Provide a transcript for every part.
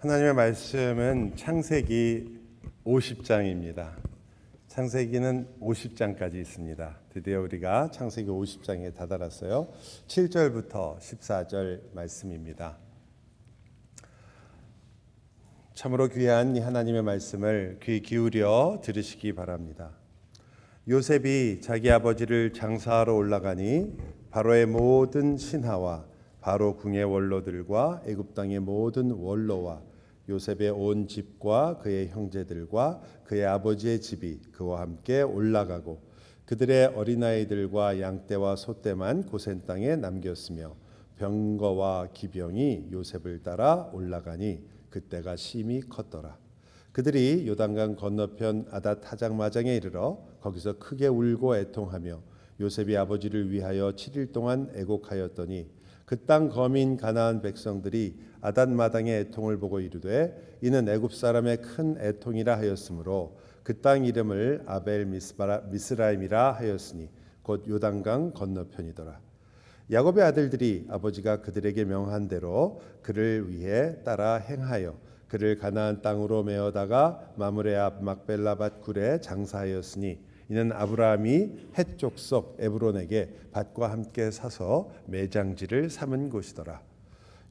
하나님의 말씀은 창세기 50장입니다. 창세기는 50장까지 있습니다. 드디어 우리가 창세기 50장에 다다랐어요. 7절부터 14절 말씀입니다. 참으로 귀한 이 하나님의 말씀을 귀 기울여 들으시기 바랍니다. 요셉이 자기 아버지를 장사하러 올라가니 바로의 모든 신하와 바로 궁의 원로들과 애굽 땅의 모든 원로와 요셉의 온 집과 그의 형제들과 그의 아버지의 집이 그와 함께 올라가고 그들의 어린아이들과 양떼와 소떼만 고센 땅에 남겼으며 병거와 기병이 요셉을 따라 올라가니 그때가 심히 컸더라. 그들이 요단강 건너편 아닷 타작마장에 이르러 거기서 크게 울고 애통하며 요셉이 아버지를 위하여 7일 동안 애곡하였더니 그 땅 거민 가나안 백성들이 아닷 마당의 애통을 보고 이르되 이는 애굽 사람의 큰 애통이라 하였으므로 그 땅 이름을 아벨 미스라임이라 하였으니 곧 요단강 건너편이더라. 야곱의 아들들이 아버지가 그들에게 명한 대로 그를 위해 따라 행하여 그를 가나안 땅으로 메어다가 마므레 앞 막벨라밭 굴에 장사하였으니 이는 아브라함이 헷 족속 에브론에게 밭과 함께 사서 매장지를 삼은 곳이더라.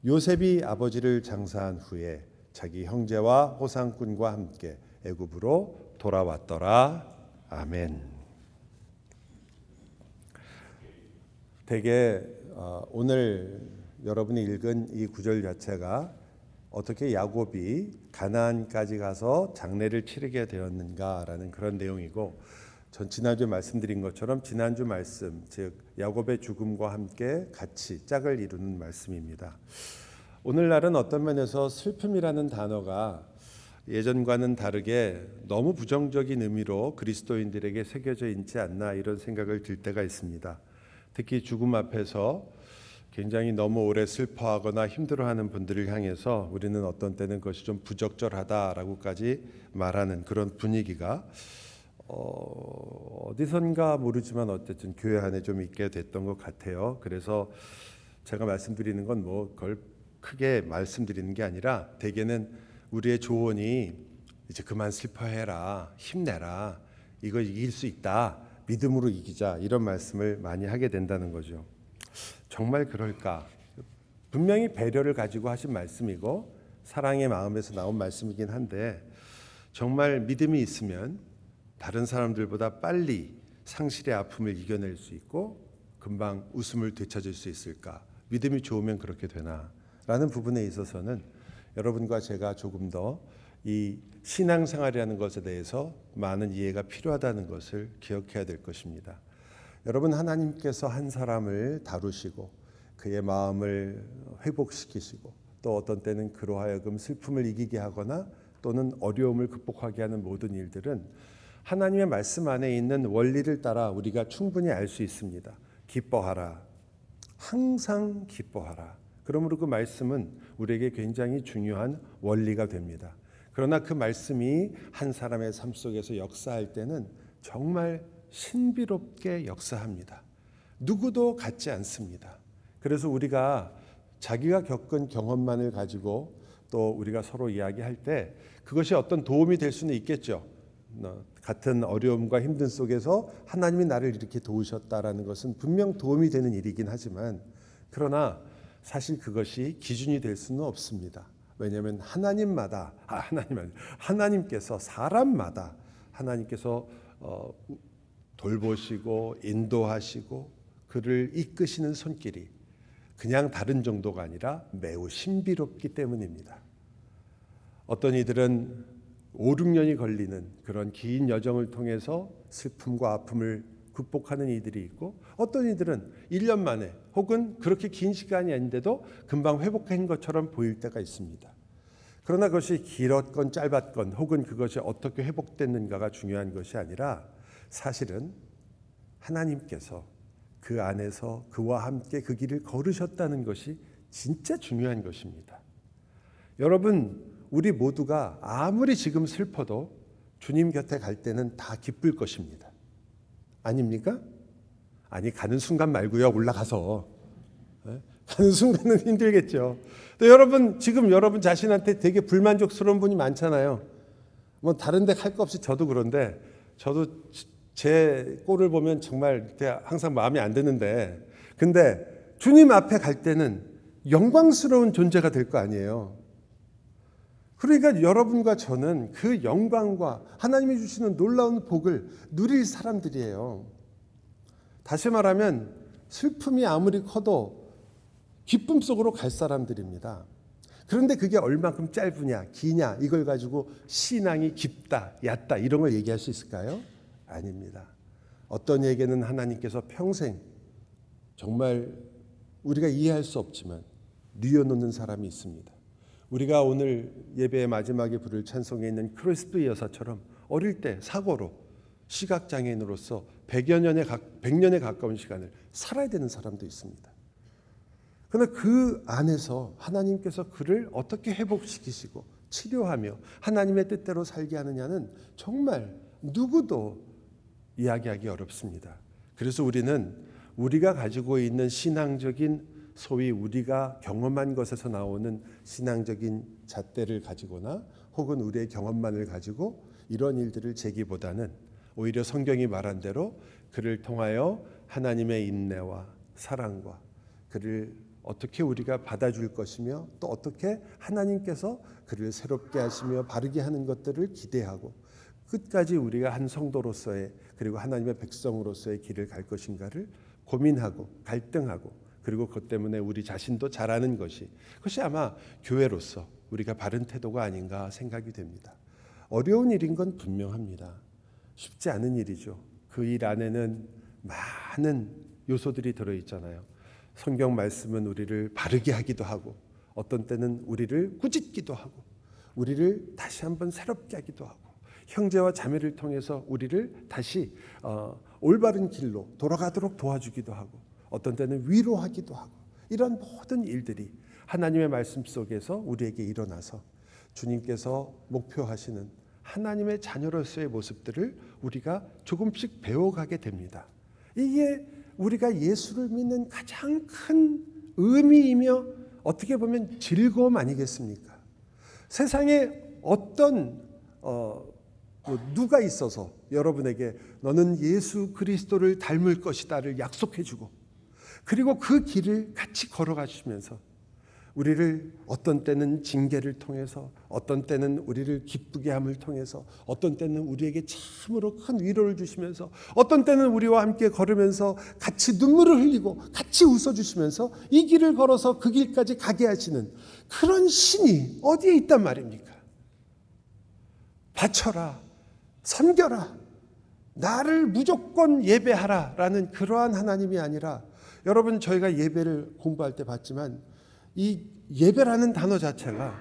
요셉이 아버지를 장사한 후에 자기 형제와 호상꾼과 함께 애굽으로 돌아왔더라. 아멘. 대개 오늘 여러분이 읽은 이 구절 자체가 어떻게 야곱이 가나안까지 가서 장례를 치르게 되었는가라는 그런 내용이고, 전 지난주에 말씀드린 것처럼 지난주 말씀, 즉 야곱의 죽음과 함께 같이 짝을 이루는 말씀입니다. 오늘날은 어떤 면에서 슬픔이라는 단어가 예전과는 다르게 너무 부정적인 의미로 그리스도인들에게 새겨져 있지 않나 이런 생각을 들 때가 있습니다. 특히 죽음 앞에서 굉장히 너무 오래 슬퍼하거나 힘들어하는 분들을 향해서 우리는 어떤 때는 그것이 좀 부적절하다라고까지 말하는 그런 분위기가 어디선가 모르지만 어쨌든 교회 안에 좀 있게 됐던 것 같아요. 그래서 제가 말씀드리는 건 뭐 그걸 크게 말씀드리는 게 아니라 대개는 우리의 조언이 이제 그만 슬퍼해라, 힘내라, 이거 이길 수 있다, 믿음으로 이기자, 이런 말씀을 많이 하게 된다는 거죠. 정말 그럴까? 분명히 배려를 가지고 하신 말씀이고 사랑의 마음에서 나온 말씀이긴 한데, 정말 믿음이 있으면 다른 사람들보다 빨리 상실의 아픔을 이겨낼 수 있고 금방 웃음을 되찾을 수 있을까? 믿음이 좋으면 그렇게 되나? 라는 부분에 있어서는 여러분과 제가 조금 더 이 신앙생활이라는 것에 대해서 많은 이해가 필요하다는 것을 기억해야 될 것입니다. 여러분, 하나님께서 한 사람을 다루시고 그의 마음을 회복시키시고 또 어떤 때는 그로 하여금 슬픔을 이기게 하거나 또는 어려움을 극복하게 하는 모든 일들은 하나님의 말씀 안에 있는 원리를 따라 우리가 충분히 알 수 있습니다. 기뻐하라. 항상 기뻐하라. 그러므로 그 말씀은 우리에게 굉장히 중요한 원리가 됩니다. 그러나 그 말씀이 한 사람의 삶 속에서 역사할 때는 정말 신비롭게 역사합니다. 누구도 같지 않습니다. 그래서 우리가 자기가 겪은 경험만을 가지고 또 우리가 서로 이야기할 때 그것이 어떤 도움이 될 수는 있겠죠. 같은 어려움과 힘든 속에서 하나님이 나를 이렇게 도우셨다라는 것은 분명 도움이 되는 일이긴 하지만, 그러나 사실 그것이 기준이 될 수는 없습니다. 왜냐하면 하나님께서 사람마다 하나님께서 돌보시고 인도하시고 그를 이끄시는 손길이 그냥 다른 정도가 아니라 매우 신비롭기 때문입니다. 어떤 이들은 5, 6년이 걸리는 그런 긴 여정을 통해서 슬픔과 아픔을 극복하는 이들이 있고, 어떤 이들은 1년 만에 혹은 그렇게 긴 시간이 아닌데도 금방 회복한 것처럼 보일 때가 있습니다. 그러나 그것이 길었건 짧았건 혹은 그것이 어떻게 회복됐는가가 중요한 것이 아니라 사실은 하나님께서 그 안에서 그와 함께 그 길을 걸으셨다는 것이 진짜 중요한 것입니다. 여러분, 우리 모두가 아무리 지금 슬퍼도 주님 곁에 갈 때는 다 기쁠 것입니다. 아닙니까? 아니, 가는 순간 말고요. 올라가서 가는 순간은 힘들겠죠. 또 여러분 지금 여러분 자신한테 되게 불만족스러운 분이 많잖아요. 뭐 다른 데 할 거 없이 저도 그런데 저도 제 꼴을 보면 정말 항상 마음에 안 드는데 근데 주님 앞에 갈 때는 영광스러운 존재가 될 거 아니에요. 그러니까 여러분과 저는 그 영광과 하나님이 주시는 놀라운 복을 누릴 사람들이에요. 다시 말하면 슬픔이 아무리 커도 기쁨 속으로 갈 사람들입니다. 그런데 그게 얼마큼 짧으냐 기냐 이걸 가지고 신앙이 깊다 얕다 이런 걸 얘기할 수 있을까요? 아닙니다. 어떤 에게는 하나님께서 평생 정말 우리가 이해할 수 없지만 뉘어놓는 사람이 있습니다. 우리가 오늘 예배의 마지막에 부를 찬송에 있는 크리스도 여사처럼 어릴 때 사고로 시각장애인으로서 100년에 가까운 시간을 살아야 되는 사람도 있습니다. 그러나 그 안에서 하나님께서 그를 어떻게 회복시키시고 치료하며 하나님의 뜻대로 살게 하느냐는 정말 누구도 이야기하기 어렵습니다. 그래서 우리는 우리가 가지고 있는 신앙적인 소위 우리가 경험한 것에서 나오는 신앙적인 잣대를 가지거나 혹은 우리의 경험만을 가지고 이런 일들을 제기보다는 오히려 성경이 말한 대로 그를 통하여 하나님의 인내와 사랑과 그를 어떻게 우리가 받아줄 것이며 또 어떻게 하나님께서 그를 새롭게 하시며 바르게 하는 것들을 기대하고 끝까지 우리가 한 성도로서의 그리고 하나님의 백성으로서의 길을 갈 것인가를 고민하고 갈등하고 그리고 그것 때문에 우리 자신도 자라는 것이 그것이 아마 교회로서 우리가 바른 태도가 아닌가 생각이 됩니다. 어려운 일인 건 분명합니다. 쉽지 않은 일이죠. 그 일 안에는 많은 요소들이 들어있잖아요. 성경 말씀은 우리를 바르게 하기도 하고 어떤 때는 우리를 꾸짖기도 하고 우리를 다시 한번 새롭게 하기도 하고 형제와 자매를 통해서 우리를 다시 올바른 길로 돌아가도록 도와주기도 하고 어떤 때는 위로하기도 하고 이런 모든 일들이 하나님의 말씀 속에서 우리에게 일어나서 주님께서 목표하시는 하나님의 자녀로서의 모습들을 우리가 조금씩 배워가게 됩니다. 이게 우리가 예수를 믿는 가장 큰 의미이며 어떻게 보면 즐거움 아니겠습니까? 세상에 어떤 누가 있어서 여러분에게 너는 예수 그리스도를 닮을 것이다를 약속해주고 그리고 그 길을 같이 걸어가 주시면서 우리를 어떤 때는 징계를 통해서 어떤 때는 우리를 기쁘게 함을 통해서 어떤 때는 우리에게 참으로 큰 위로를 주시면서 어떤 때는 우리와 함께 걸으면서 같이 눈물을 흘리고 같이 웃어주시면서 이 길을 걸어서 그 길까지 가게 하시는 그런 신이 어디에 있단 말입니까? 바쳐라, 섬겨라, 나를 무조건 예배하라 라는 그러한 하나님이 아니라 여러분 저희가 예배를 공부할 때 봤지만 이 예배라는 단어 자체가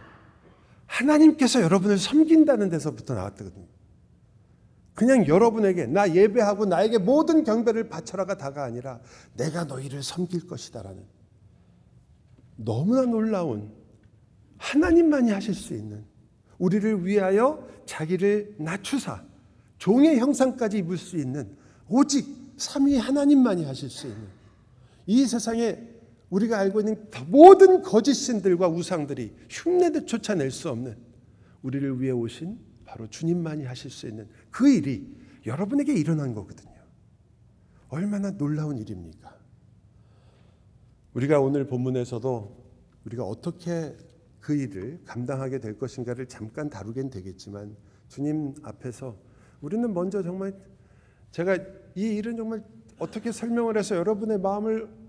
하나님께서 여러분을 섬긴다는 데서부터 나왔거든요. 그냥 여러분에게 나 예배하고 나에게 모든 경배를 바쳐라가 다가 아니라 내가 너희를 섬길 것이다라는 너무나 놀라운 하나님만이 하실 수 있는 우리를 위하여 자기를 낮추사 종의 형상까지 입을 수 있는 오직 삼위 하나님만이 하실 수 있는 이 세상에 우리가 알고 있는 모든 거짓 신들과 우상들이 흉내도 쫓아낼 수 없는 우리를 위해 오신 바로 주님만이 하실 수 있는 그 일이 여러분에게 일어난 거거든요. 얼마나 놀라운 일입니까? 우리가 오늘 본문에서도 우리가 어떻게 그 일을 감당하게 될 것인가를 잠깐 다루긴 되겠지만 주님 앞에서 우리는 먼저 정말 제가 이 일은 정말 어떻게 설명을 해서 여러분의 마음을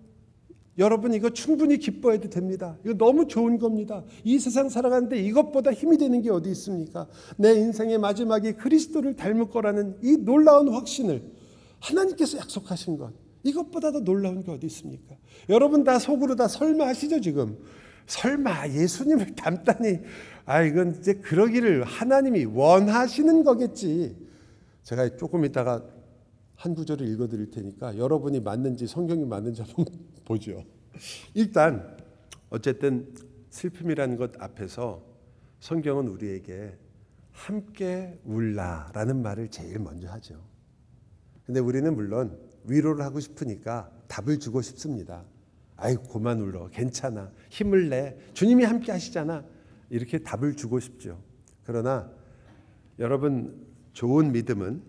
여러분 이거 충분히 기뻐해도 됩니다. 이거 너무 좋은 겁니다. 이 세상 살아가는데 이것보다 힘이 되는 게 어디 있습니까? 내 인생의 마지막이 그리스도를 닮을 거라는 이 놀라운 확신을 하나님께서 약속하신 것 이것보다 더 놀라운 게 어디 있습니까? 여러분 다 속으로 다 설마 하시죠 지금? 설마 예수님을 닮다니 이건 이제 그러기를 하나님이 원하시는 거겠지. 제가 조금 이따가 한 구절을 읽어드릴 테니까 여러분이 맞는지 성경이 맞는지 한번 보죠. 일단 어쨌든 슬픔이라는 것 앞에서 성경은 우리에게 함께 울라라는 말을 제일 먼저 하죠. 근데 우리는 물론 위로를 하고 싶으니까 답을 주고 싶습니다. 아이 그만 울어, 괜찮아, 힘을 내, 주님이 함께 하시잖아, 이렇게 답을 주고 싶죠. 그러나 여러분, 좋은 믿음은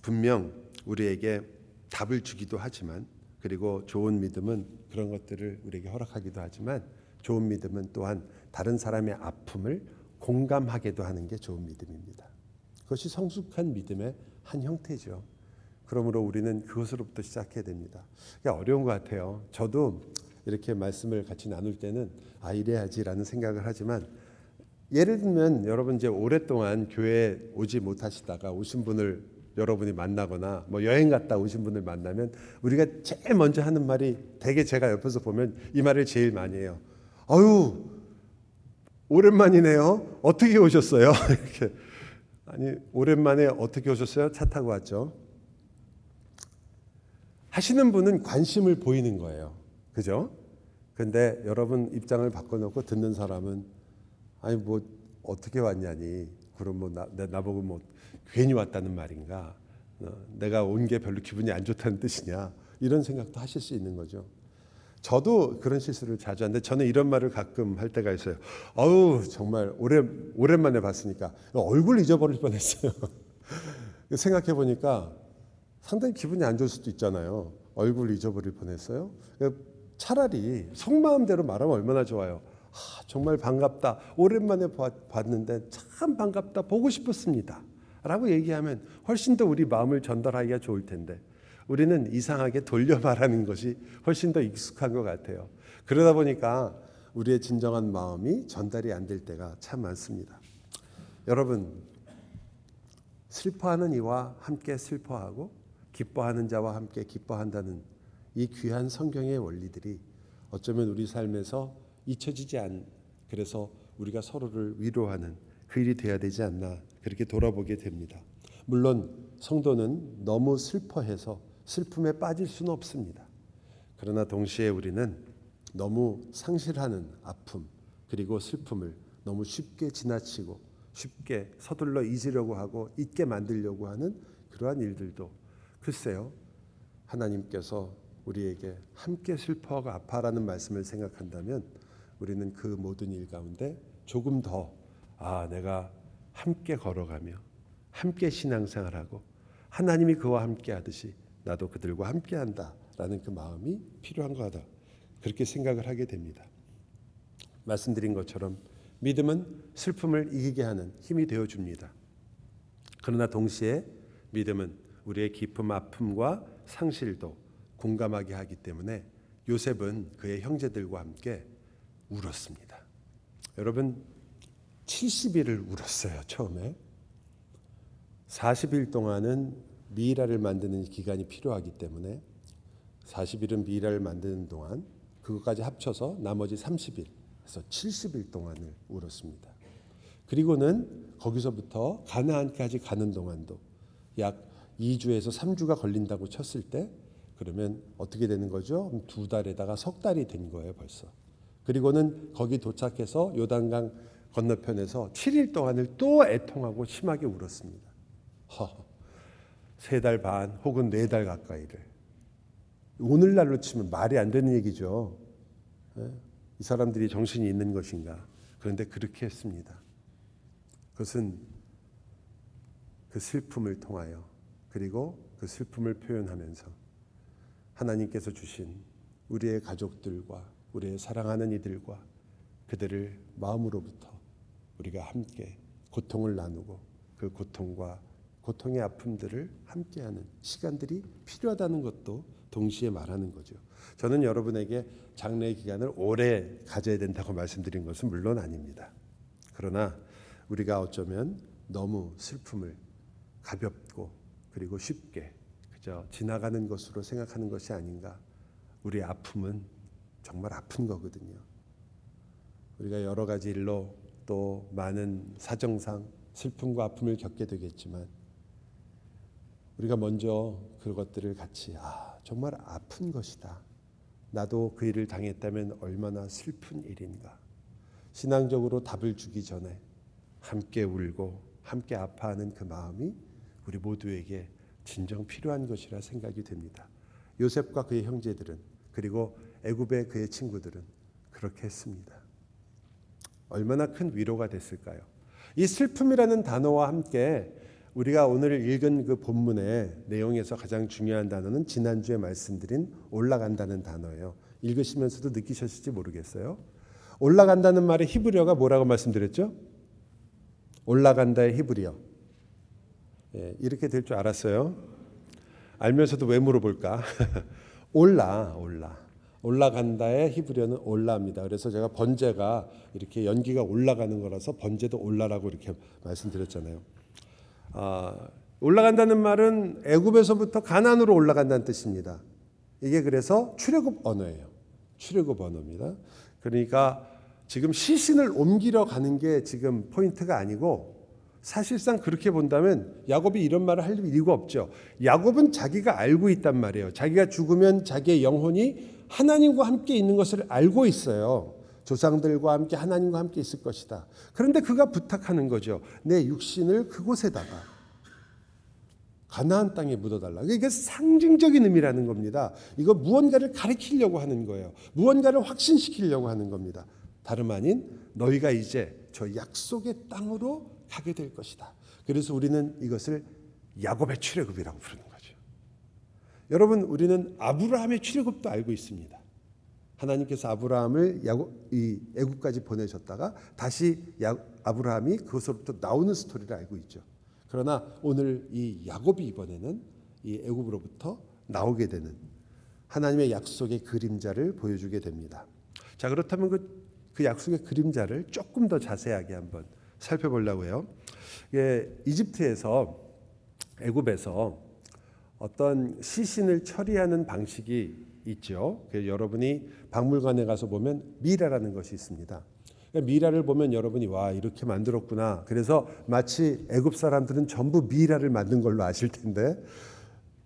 분명 우리에게 답을 주기도 하지만, 그리고 좋은 믿음은 그런 것들을 우리에게 허락하기도 하지만, 좋은 믿음은 또한 다른 사람의 아픔을 공감하게도 하는 게 좋은 믿음입니다. 그것이 성숙한 믿음의 한 형태죠. 그러므로 우리는 그것으로부터 시작해야 됩니다. 어려운 것 같아요. 저도 이렇게 말씀을 같이 나눌 때는 이래야지라는 생각을 하지만, 예를 들면 여러분 이제 오랫동안 교회에 오지 못하시다가 오신 분을 여러분이 만나거나 뭐 여행 갔다 오신 분을 만나면 우리가 제일 먼저 하는 말이, 대개 제가 옆에서 보면 이 말을 제일 많이 해요. 아유, 오랜만이네요. 어떻게 오셨어요? 이렇게. 아니, 오랜만에 어떻게 오셨어요? 차 타고 왔죠. 하시는 분은 관심을 보이는 거예요. 그죠? 근데 여러분 입장을 바꿔놓고 듣는 사람은, 아니 뭐 어떻게 왔냐니, 그럼 뭐 나보고 뭐 괜히 왔다는 말인가, 내가 온 게 별로 기분이 안 좋다는 뜻이냐, 이런 생각도 하실 수 있는 거죠. 저도 그런 실수를 자주 하는데, 저는 이런 말을 가끔 할 때가 있어요. 아우, 정말 오랜만에 봤으니까 얼굴 잊어버릴 뻔했어요. 생각해 보니까 상당히 기분이 안 좋을 수도 있잖아요. 얼굴 잊어버릴 뻔했어요. 차라리 속마음대로 말하면 얼마나 좋아요. 정말 반갑다, 오랜만에 봤는데 참 반갑다, 보고 싶었습니다 라고 얘기하면 훨씬 더 우리 마음을 전달하기가 좋을 텐데, 우리는 이상하게 돌려 말하는 것이 훨씬 더 익숙한 것 같아요. 그러다 보니까 우리의 진정한 마음이 전달이 안 될 때가 참 많습니다. 여러분, 슬퍼하는 이와 함께 슬퍼하고 기뻐하는 자와 함께 기뻐한다는 이 귀한 성경의 원리들이 어쩌면 우리 삶에서 잊혀지지 않은, 그래서 우리가 서로를 위로하는 그 일이 돼야 되지 않나, 그렇게 돌아보게 됩니다. 물론 성도는 너무 슬퍼해서 슬픔에 빠질 수는 없습니다. 그러나 동시에 우리는 너무 상실하는 아픔, 그리고 슬픔을 너무 쉽게 지나치고 쉽게 서둘러 잊으려고 하고 잊게 만들려고 하는 그러한 일들도, 글쎄요, 하나님께서 우리에게 함께 슬퍼하고 아파라는 말씀을 생각한다면 우리는 그 모든 일 가운데 조금 더 내가 함께 걸어가며 함께 신앙생활하고 하나님이 그와 함께 하듯이 나도 그들과 함께 한다라는 그 마음이 필요한 거다, 그렇게 생각을 하게 됩니다. 말씀드린 것처럼 믿음은 슬픔을 이기게 하는 힘이 되어줍니다. 그러나 동시에 믿음은 우리의 기쁨, 아픔과 상실도 공감하게 하기 때문에 요셉은 그의 형제들과 함께 울었습니다. 여러분, 70일을 울었어요. 처음에 40일 동안은 미이라를 만드는 기간이 필요하기 때문에 40일은 미이라를 만드는 동안, 그것까지 합쳐서 나머지 30일, 그래서 70일 동안을 울었습니다. 그리고는 거기서부터 가나안까지 가는 동안도 약 2주에서 3주가 걸린다고 쳤을 때, 그러면 어떻게 되는 거죠? 2달에다가 석 달이 된 거예요 벌써. 그리고는 거기 도착해서 요단강 건너편에서 7일 동안을 또 애통하고 심하게 울었습니다. 3달 반 혹은 4달 가까이를. 오늘날로 치면 말이 안 되는 얘기죠. 이 사람들이 정신이 있는 것인가. 그런데 그렇게 했습니다. 그것은 그 슬픔을 통하여, 그리고 그 슬픔을 표현하면서 하나님께서 주신 우리의 가족들과 우리의 사랑하는 이들과 그들을 마음으로부터 우리가 함께 고통을 나누고 그 고통과 고통의 아픔들을 함께하는 시간들이 필요하다는 것도 동시에 말하는 거죠. 저는 여러분에게 장례 기간을 오래 가져야 된다고 말씀드린 것은 물론 아닙니다. 그러나 우리가 어쩌면 너무 슬픔을 가볍고 그리고 쉽게 그저 지나가는 것으로 생각하는 것이 아닌가. 우리의 아픔은 정말 아픈 거거든요. 우리가 여러 가지 일로 또 많은 사정상 슬픔과 아픔을 겪게 되겠지만, 우리가 먼저 그것들을 같이 정말 아픈 것이다, 나도 그 일을 당했다면 얼마나 슬픈 일인가, 신앙적으로 답을 주기 전에 함께 울고 함께 아파하는 그 마음이 우리 모두에게 진정 필요한 것이라 생각이 됩니다. 요셉과 그의 형제들은, 그리고 애굽의 그의 친구들은 그렇게 했습니다. 얼마나 큰 위로가 됐을까요? 이 슬픔이라는 단어와 함께 우리가 오늘 읽은 그 본문의 내용에서 가장 중요한 단어는 지난주에 말씀드린 올라간다는 단어예요. 읽으시면서도 느끼셨을지 모르겠어요. 올라간다는 말의 히브리어가 뭐라고 말씀드렸죠? 올라간다의 히브리어. 이렇게 될 줄 알았어요. 알면서도 왜 물어볼까? 올라간다의 히브리어는 올라입니다. 그래서 제가 번제가 이렇게 연기가 올라가는 거라서 번제도 올라라고 이렇게 말씀드렸잖아요. 올라간다는 말은 애굽에서부터 가나안으로 올라간다는 뜻입니다. 이게 그래서 출애굽 언어예요. 출애굽 언어입니다. 그러니까 지금 시신을 옮기러 가는 게 지금 포인트가 아니고 사실상 그렇게 본다면 야곱이 이런 말을 할 이유가 없죠. 야곱은 자기가 알고 있단 말이에요. 자기가 죽으면 자기의 영혼이 하나님과 함께 있는 것을 알고 있어요. 조상들과 함께 하나님과 함께 있을 것이다. 그런데 그가 부탁하는 거죠. 내 육신을 그곳에다가 가나안 땅에 묻어달라. 이게 상징적인 의미라는 겁니다. 이거 무언가를 가리키려고 하는 거예요. 무언가를 확신시키려고 하는 겁니다. 다름 아닌 너희가 이제 저 약속의 땅으로 가게 될 것이다. 그래서 우리는 이것을 야곱의 출애굽이라고 부르는 거죠. 여러분, 우리는 아브라함의 출애굽도 알고 있습니다. 하나님께서 아브라함을 애굽까지 보내셨다가 다시 아브라함이 그것으로부터 나오는 스토리를 알고 있죠. 그러나 오늘 이 야곱이 이번에는 이 애굽으로부터 나오게 되는 하나님의 약속의 그림자를 보여주게 됩니다. 자, 그렇다면 그 약속의 그림자를 조금 더 자세하게 한번 살펴보려고 해요. 이집트에서 애굽에서 어떤 시신을 처리하는 방식이 있죠. 여러분이 박물관에 가서 보면 미라라는 것이 있습니다. 미라를 보면 여러분이 와 이렇게 만들었구나. 그래서 마치 애굽 사람들은 전부 미라를 만든 걸로 아실 텐데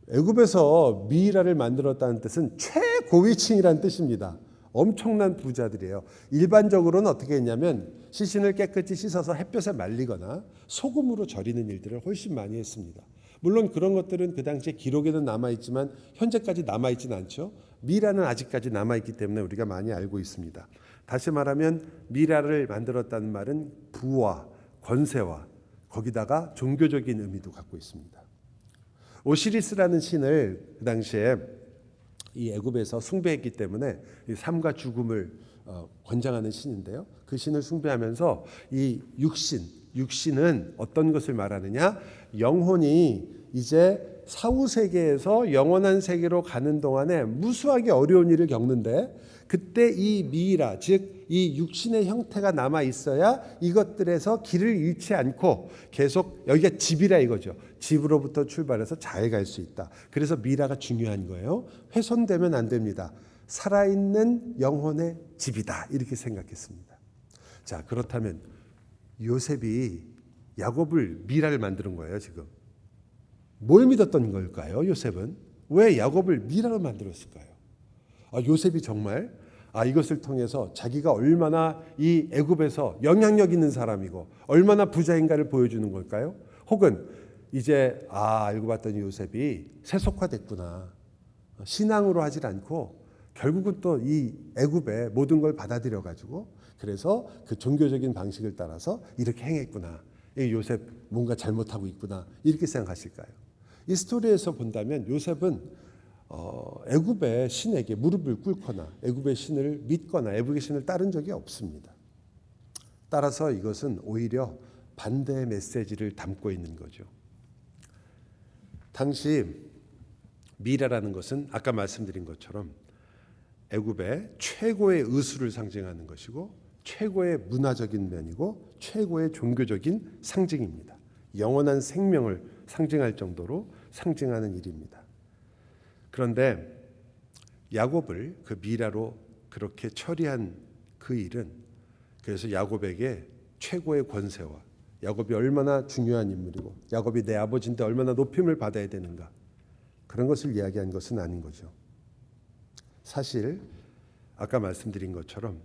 애굽에서 미라를 만들었다는 뜻은 최고위층이라는 뜻입니다. 엄청난 부자들이에요. 일반적으로는 어떻게 했냐면 시신을 깨끗이 씻어서 햇볕에 말리거나 소금으로 절이는 일들을 훨씬 많이 했습니다. 물론 그런 것들은 그 당시에 기록에는 남아있지만 현재까지 남아있지는 않죠. 미라는 아직까지 남아있기 때문에 우리가 많이 알고 있습니다. 다시 말하면 미라를 만들었다는 말은 부와 권세와 거기다가 종교적인 의미도 갖고 있습니다. 오시리스라는 신을 그 당시에 이 애굽에서 숭배했기 때문에 이 삶과 죽음을 권장하는 신인데요. 그 신을 숭배하면서 이 육신은 어떤 것을 말하느냐? 영혼이 이제 사후 세계에서 영원한 세계로 가는 동안에 무수하게 어려운 일을 겪는데 그때 이 미이라 즉 이 육신의 형태가 남아 있어야 이것들에서 길을 잃지 않고 계속 여기가 집이라 이거죠. 집으로부터 출발해서 잘 갈 수 있다. 그래서 미라가 중요한 거예요. 훼손되면 안 됩니다. 살아있는 영혼의 집이다. 이렇게 생각했습니다. 자, 그렇다면 요셉이 야곱을 미라를 만드는 거예요. 지금 뭘 믿었던 걸까요? 요셉은 왜 야곱을 미라로 만들었을까요? 요셉이 정말 이것을 통해서 자기가 얼마나 이 애굽에서 영향력 있는 사람이고 얼마나 부자인가를 보여주는 걸까요? 혹은 이제 알고 봤더니 요셉이 세속화됐구나. 신앙으로 하질 않고 결국은 또 이 애굽의 모든 걸 받아들여 가지고 그래서 그 종교적인 방식을 따라서 이렇게 행했구나. 이 요셉 뭔가 잘못하고 있구나. 이렇게 생각하실까요? 이 스토리에서 본다면 요셉은 애굽의 신에게 무릎을 꿇거나 애굽의 신을 믿거나 애굽의 신을 따른 적이 없습니다. 따라서 이것은 오히려 반대의 메시지를 담고 있는 거죠. 당시 미라라는 것은 아까 말씀드린 것처럼 애굽의 최고의 의술을 상징하는 것이고 최고의 문화적인 면이고 최고의 종교적인 상징입니다. 영원한 생명을 상징할 정도로 상징하는 일입니다. 그런데 야곱을 그 미라로 그렇게 처리한 그 일은 그래서 야곱에게 최고의 권세와 야곱이 얼마나 중요한 인물이고 야곱이 내 아버지인데 얼마나 높임을 받아야 되는가 그런 것을 이야기한 것은 아닌 거죠. 사실 아까 말씀드린 것처럼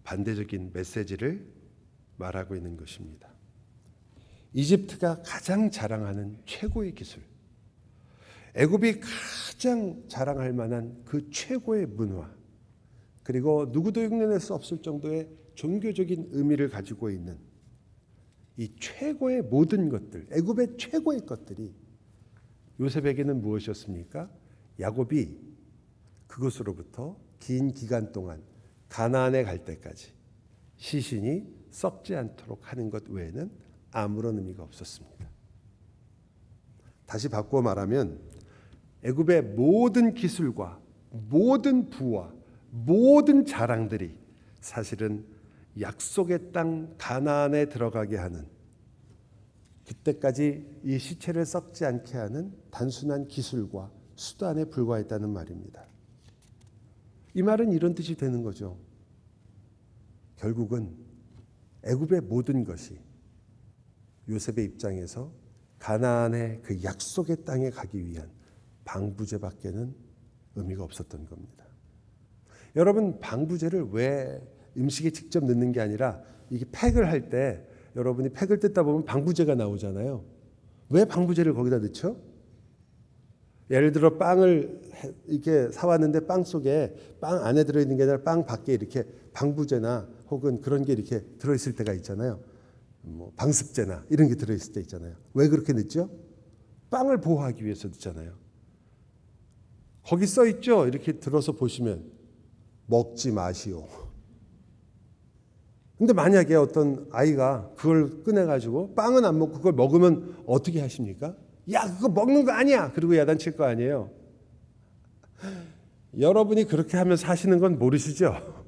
반대적인 메시지를 말하고 있는 것입니다. 이집트가 가장 자랑하는 최고의 기술, 애굽이 가장 자랑할 만한 그 최고의 문화, 그리고 누구도 흉내낼 수 없을 정도의 종교적인 의미를 가지고 있는 이 최고의 모든 것들, 애굽의 최고의 것들이 요셉에게는 무엇이었습니까? 야곱이 그것으로부터 긴 기간 동안 가나안에 갈 때까지 시신이 썩지 않도록 하는 것 외에는 아무런 의미가 없었습니다. 다시 바꾸어 말하면 애굽의 모든 기술과 모든 부와 모든 자랑들이 사실은 약속의 땅 가나안에 들어가게 하는, 그때까지 이 시체를 썩지 않게 하는 단순한 기술과 수단에 불과했다는 말입니다. 이 말은 이런 뜻이 되는 거죠. 결국은 애굽의 모든 것이 요셉의 입장에서 가나안의 그 약속의 땅에 가기 위한 방부제밖에는 의미가 없었던 겁니다. 여러분, 방부제를 왜 음식에 직접 넣는 게 아니라 이게 팩을 할 때 여러분이 팩을 뜯다 보면 방부제가 나오잖아요. 왜 방부제를 거기다 넣죠? 예를 들어 빵을 이렇게 사왔는데 빵 속에 빵 안에 들어있는 게 아니라 빵 밖에 이렇게 방부제나 혹은 그런 게 이렇게 들어있을 때가 있잖아요. 뭐 방습제나 이런 게 들어있을 때 있잖아요. 왜 그렇게 넣죠? 빵을 보호하기 위해서 넣잖아요. 거기 써 있죠. 이렇게 들어서 보시면 먹지 마시오. 근데 만약에 어떤 아이가 그걸 꺼내가지고 빵은 안 먹고 그걸 먹으면 어떻게 하십니까? 야, 그거 먹는 거 아니야. 그리고 야단칠 거 아니에요. 여러분이 그렇게 하면 사시는 건 모르시죠?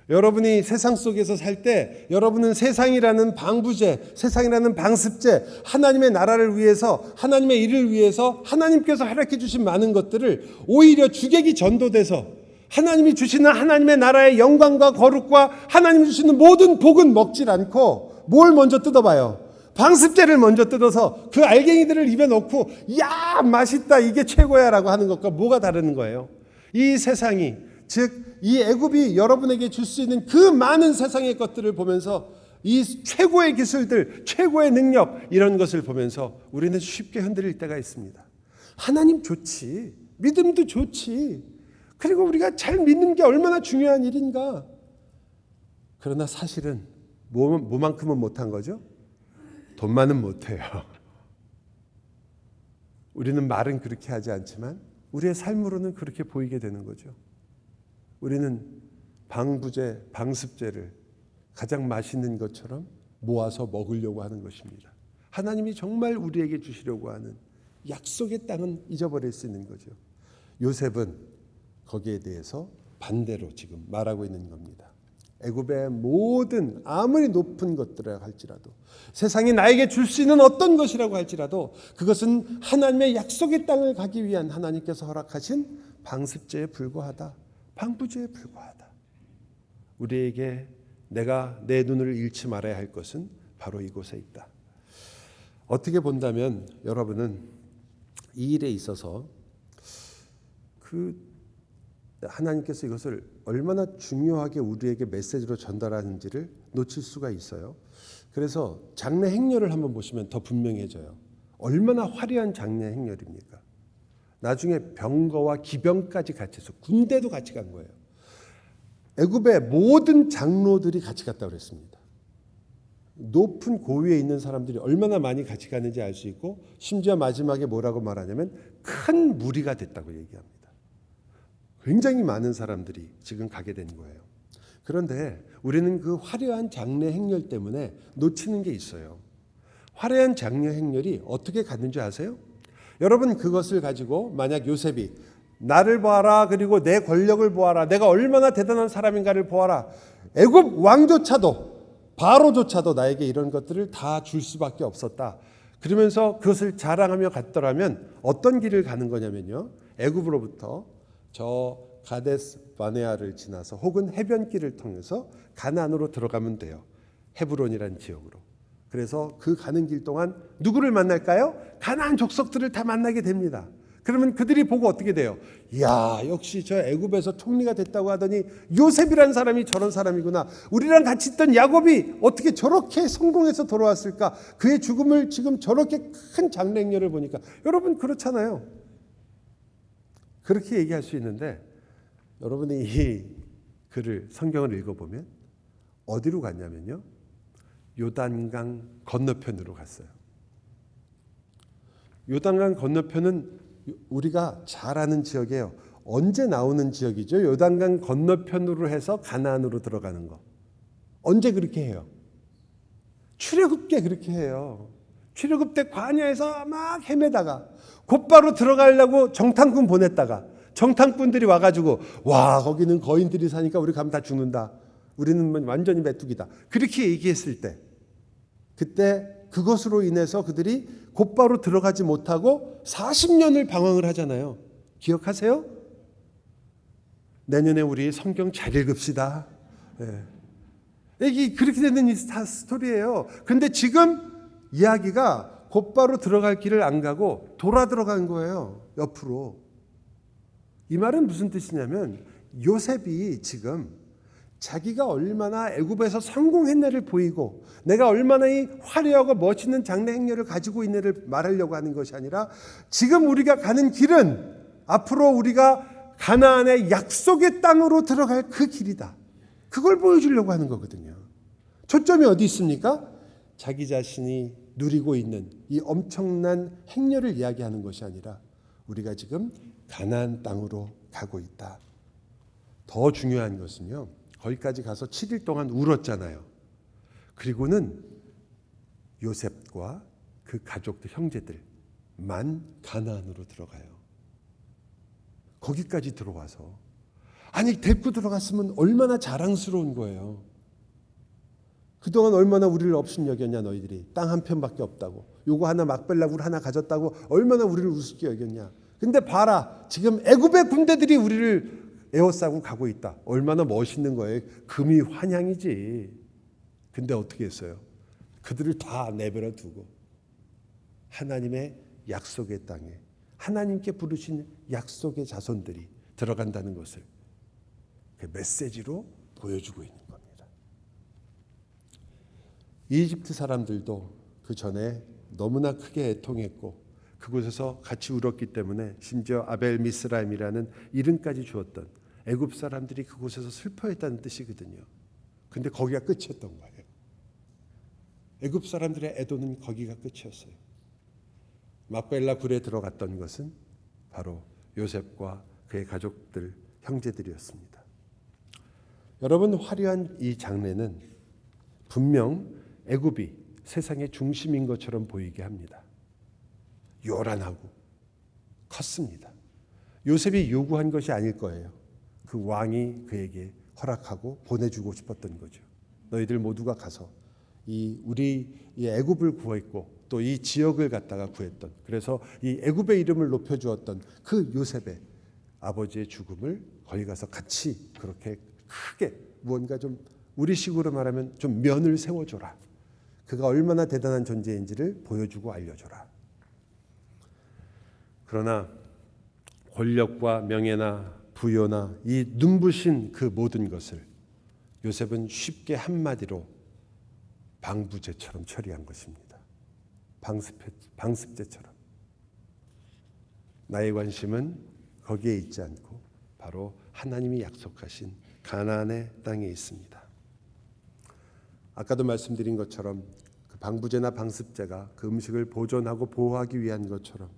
여러분이 세상 속에서 살 때 여러분은 세상이라는 방부제, 세상이라는 방습제, 하나님의 나라를 위해서, 하나님의 일을 위해서 하나님께서 허락해 주신 많은 것들을 오히려 주객이 전도돼서 하나님이 주시는 하나님의 나라의 영광과 거룩과 하나님이 주시는 모든 복은 먹질 않고 뭘 먼저 뜯어봐요? 방습제를 먼저 뜯어서 그 알갱이들을 입에 넣고 야, 맛있다, 이게 최고야 라고 하는 것과 뭐가 다른 거예요? 이 세상이, 즉 이 애굽이 여러분에게 줄 수 있는 그 많은 세상의 것들을 보면서 이 최고의 기술들, 최고의 능력, 이런 것을 보면서 우리는 쉽게 흔들릴 때가 있습니다. 하나님 좋지, 믿음도 좋지, 그리고 우리가 잘 믿는 게 얼마나 중요한 일인가. 그러나 사실은 뭐만큼은 못한 거죠? 돈만은 못해요. 우리는 말은 그렇게 하지 않지만 우리의 삶으로는 그렇게 보이게 되는 거죠. 우리는 방부제, 방습제를 가장 맛있는 것처럼 모아서 먹으려고 하는 것입니다. 하나님이 정말 우리에게 주시려고 하는 약속의 땅은 잊어버릴 수 있는 거죠. 요셉은 거기에 대해서 반대로 지금 말하고 있는 겁니다. 애굽의 모든 아무리 높은 것들이라 할지라도, 세상이 나에게 줄 수 있는 어떤 것이라고 할지라도 그것은 하나님의 약속의 땅을 가기 위한 하나님께서 허락하신 방습제에 불과하다, 방부제에 불과하다. 우리에게 내가 내 눈을 잃지 말아야 할 것은 바로 이곳에 있다. 어떻게 본다면 여러분은 이 일에 있어서 하나님께서 이것을 얼마나 중요하게 우리에게 메시지로 전달하는지를 놓칠 수가 있어요. 그래서 장례 행렬을 한번 보시면 더 분명해져요. 얼마나 화려한 장례 행렬입니까? 나중에 병거와 기병까지 같이 해서 군대도 같이 간 거예요. 애굽의 모든 장로들이 같이 갔다고 그랬습니다. 높은 고위에 있는 사람들이 얼마나 많이 같이 가는지 알 수 있고, 심지어 마지막에 뭐라고 말하냐면 큰 무리가 됐다고 얘기합니다. 굉장히 많은 사람들이 지금 가게 된 거예요. 그런데 우리는 그 화려한 장례 행렬 때문에 놓치는 게 있어요. 화려한 장례 행렬이 어떻게 갔는지 아세요? 여러분, 그것을 가지고 만약 요셉이 나를 보아라, 그리고 내 권력을 보아라, 내가 얼마나 대단한 사람인가를 보아라, 애굽 왕조차도, 바로조차도 나에게 이런 것들을 다 줄 수밖에 없었다, 그러면서 그것을 자랑하며 갔더라면 어떤 길을 가는 거냐면요, 애굽으로부터 저 가데스 바네아를 지나서 혹은 해변길을 통해서 가나안으로 들어가면 돼요. 헤브론이라는 지역으로. 그래서 그 가는 길 동안 누구를 만날까요? 가나안 족속들을 다 만나게 됩니다. 그러면 그들이 보고 어떻게 돼요? 이야, 역시 저 애굽에서 총리가 됐다고 하더니 요셉이라는 사람이 저런 사람이구나. 우리랑 같이 있던 야곱이 어떻게 저렇게 성공해서 돌아왔을까? 그의 죽음을 지금 저렇게 큰 장례 행렬을 보니까, 여러분 그렇잖아요. 그렇게 얘기할 수 있는데 여러분이 이 글을 성경을 읽어보면 어디로 갔냐면요. 요단강 건너편으로 갔어요. 요단강 건너편은 우리가 잘 아는 지역이에요. 언제 나오는 지역이죠? 요단강 건너편으로 해서 가나안으로 들어가는 거. 언제 그렇게 해요? 출애굽 때 그렇게 해요. 출애굽 때 광야에서 막 헤매다가 곧바로 들어가려고 정탐꾼 보냈다가 정탐꾼들이 와가지고 와 거기는 거인들이 사니까 우리 가면 다 죽는다. 우리는 완전히 메뚜기다. 그렇게 얘기했을 때 그때 그것으로 인해서 그들이 곧바로 들어가지 못하고 40년을 방황을 하잖아요. 기억하세요? 내년에 우리 성경 잘 읽읍시다. 이게 그렇게 되는 스토리예요. 근데 지금 이야기가 곧바로 들어갈 길을 안 가고 돌아 들어간 거예요. 옆으로. 이 말은 무슨 뜻이냐면 요셉이 지금 자기가 얼마나 애굽에서 성공했냐를 보이고 내가 얼마나 이 화려하고 멋있는 장래 행렬을 가지고 있냐를 말하려고 하는 것이 아니라 지금 우리가 가는 길은 앞으로 우리가 가나안의 약속의 땅으로 들어갈 그 길이다. 그걸 보여주려고 하는 거거든요. 초점이 어디 있습니까? 자기 자신이 누리고 있는 이 엄청난 행렬을 이야기하는 것이 아니라 우리가 지금 가나안 땅으로 가고 있다. 더 중요한 것은요. 거기까지 가서 7일 동안 울었잖아요. 그리고는 요셉과 그 가족들, 형제들만 가나안으로 들어가요. 거기까지 들어와서 아니 데리고 들어갔으면 얼마나 자랑스러운 거예요. 그동안 얼마나 우리를 업신여겼냐 너희들이. 땅 한 편밖에 없다고. 요거 하나 막벨라 굴 하나 가졌다고 얼마나 우리를 우습게 여겼냐. 근데 봐라. 지금 애굽의 군대들이 우리를 에워싸고 가고 있다. 얼마나 멋있는 거예요. 금이 환향이지. 근데 어떻게 했어요? 그들을 다 내버려 두고 하나님의 약속의 땅에 하나님께 부르신 약속의 자손들이 들어간다는 것을 그 메시지로 보여주고 있는 겁니다. 이집트 사람들도 그 전에 너무나 크게 애통했고 그곳에서 같이 울었기 때문에 심지어 아벨 미스라임이라는 이름까지 주었던 애굽 사람들이 그곳에서 슬퍼했다는 뜻이거든요. 근데 거기가 끝이었던 거예요. 애굽 사람들의 애도는 거기가 끝이었어요. 막벨라 굴에 들어갔던 것은 바로 요셉과 그의 가족들, 형제들이었습니다. 여러분, 화려한 이 장례는 분명 애굽이 세상의 중심인 것처럼 보이게 합니다. 요란하고 컸습니다. 요셉이 요구한 것이 아닐 거예요. 그 왕이 그에게 허락하고 보내주고 싶었던 거죠. 너희들 모두가 가서 우리 이 애굽을 구했고 또 이 지역을 갖다가 구했던, 그래서 이 애굽의 이름을 높여주었던 그 요셉의 아버지의 죽음을 거기 가서 같이 그렇게 크게 무언가 좀 우리식으로 말하면 좀 면을 세워줘라. 그가 얼마나 대단한 존재인지를 보여주고 알려줘라. 그러나 권력과 명예나 부여나 이 눈부신 그 모든 것을 요셉은 쉽게 한마디로 방부제처럼 처리한 것입니다. 방습제처럼. 나의 관심은 거기에 있지 않고 바로 하나님이 약속하신 가나안의 땅에 있습니다. 아까도 말씀드린 것처럼 그 방부제나 방습제가 그 음식을 보존하고 보호하기 위한 것처럼